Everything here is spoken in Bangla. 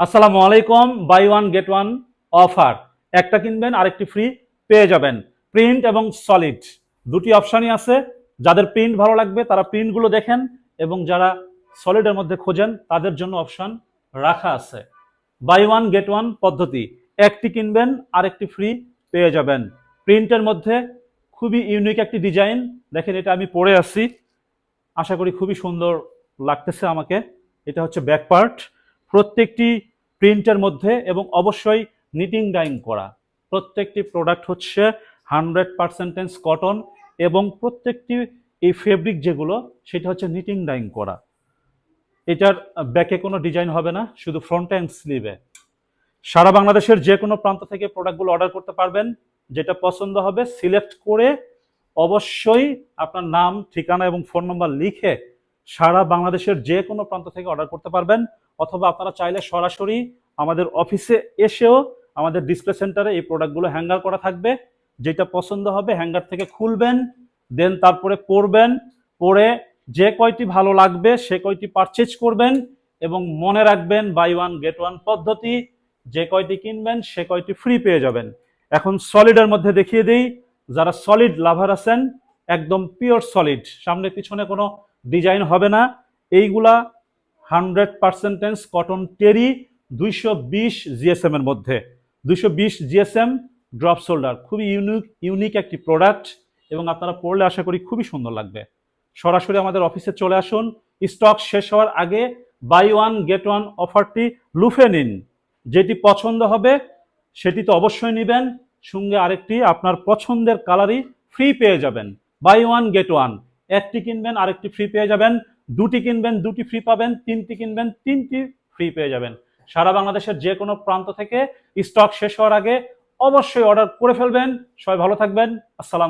আসসালামু আলাইকুম। Buy one get one offer, একটা কিনবেন আরেকটি ফ্রি পেয়ে যাবেন। প্রিন্ট এবং সলিড দুটি অপশনই আছে। যাদের প্রিন্ট ভালো লাগবে তারা প্রিন্টগুলো দেখেন, এবং যারা সলিডের মধ্যে খোঁজেন তাদের জন্য অপশন রাখা আছে। বাই ওয়ান গেট ওয়ান পদ্ধতি, একটি কিনবেন আরেকটি ফ্রি পেয়ে যাবেন। প্রিন্টের মধ্যে খুবই ইউনিক একটি ডিজাইন, দেখেন এটা আমি পরে আছি, আশা করি খুবই সুন্দর লাগতেছে আমাকে। এটা হচ্ছে ব্যাক পার্ট, প্রত্যেকটি প্রিন্টের মধ্যে, এবং অবশ্যই নিটিং ডাইং করা। প্রত্যেকটি প্রোডাক্ট হচ্ছে 100% কটন, এবং প্রত্যেকটি এই ফেব্রিক যেগুলো সেটা হচ্ছে নিটিং ডাইং করা। এটার ব্যাকে কোনো ডিজাইন হবে না, শুধু ফ্রন্ট অ্যান্ড স্লিভে। সারা বাংলাদেশের যে কোনো প্রান্ত থেকে প্রোডাক্টগুলো অর্ডার করতে পারবেন। যেটা পছন্দ হবে সিলেক্ট করে অবশ্যই আপনার নাম, ঠিকানা এবং ফোন নাম্বার লিখে সারা বাংলাদেশের যে কোনো প্রান্ত থেকে অর্ডার করতে পারবেন। অথবা আপনারা চাইলে সরাসরি আমাদের অফিসে এসেও আমাদের ডিসপ্লে সেন্টারে এই প্রোডাক্টগুলো হ্যাঙ্গার করা থাকবে। যেটা পছন্দ হবে হ্যাঙ্গার থেকে খুলবেন, দেন তারপরে পরবেন, পরে যে কয়টি ভালো লাগবে সে কয়টি পারচেজ করবেন। এবং মনে রাখবেন বাই ওয়ান গেট ওয়ান পদ্ধতি, যে কয়টি কিনবেন সে কয়টি ফ্রি পেয়ে যাবেন। এখন সলিডের মধ্যে দেখিয়ে দিই, যারা সলিড লাভার আছেন, একদম পিওর সলিড, সামনে পিছনে কোনো ডিজাইন হবে না। এইগুলা 100% কটন টেরি, 220 জিএসএম এর মধ্যে, 220 জিএসএম ড্রপ শোল্ডার, খুবই ইউনিক একটি প্রোডাক্ট, এবং আপনারা পড়লে আশা করি খুবই সুন্দর লাগবে। সরাসরি আমাদের অফিসে চলে আসুন, স্টক শেষ হওয়ার আগে বাই ওয়ান গেট ওয়ান অফারটি লুফে নিন। যেটি পছন্দ হবে সেটি তো অবশ্যই নেবেন, সঙ্গে আরেকটি আপনার পছন্দের কালারই ফ্রি পেয়ে যাবেন। বাই ওয়ান গেট ওয়ান, একটি কিনবেন আরেকটি ফ্রি পেয়ে যাবেন, দুটি কিনবেন দুটি ফ্রি পাবেন, তিনটি কিনবেন তিনটি ফ্রি পেয়ে যাবেন। সারা বাংলাদেশের যে কোনো প্রান্ত থেকে স্টক শেষ হওয়ার আগে অবশ্যই অর্ডার করে ফেলবেন। সবাই ভালো থাকবেন। আসসালামু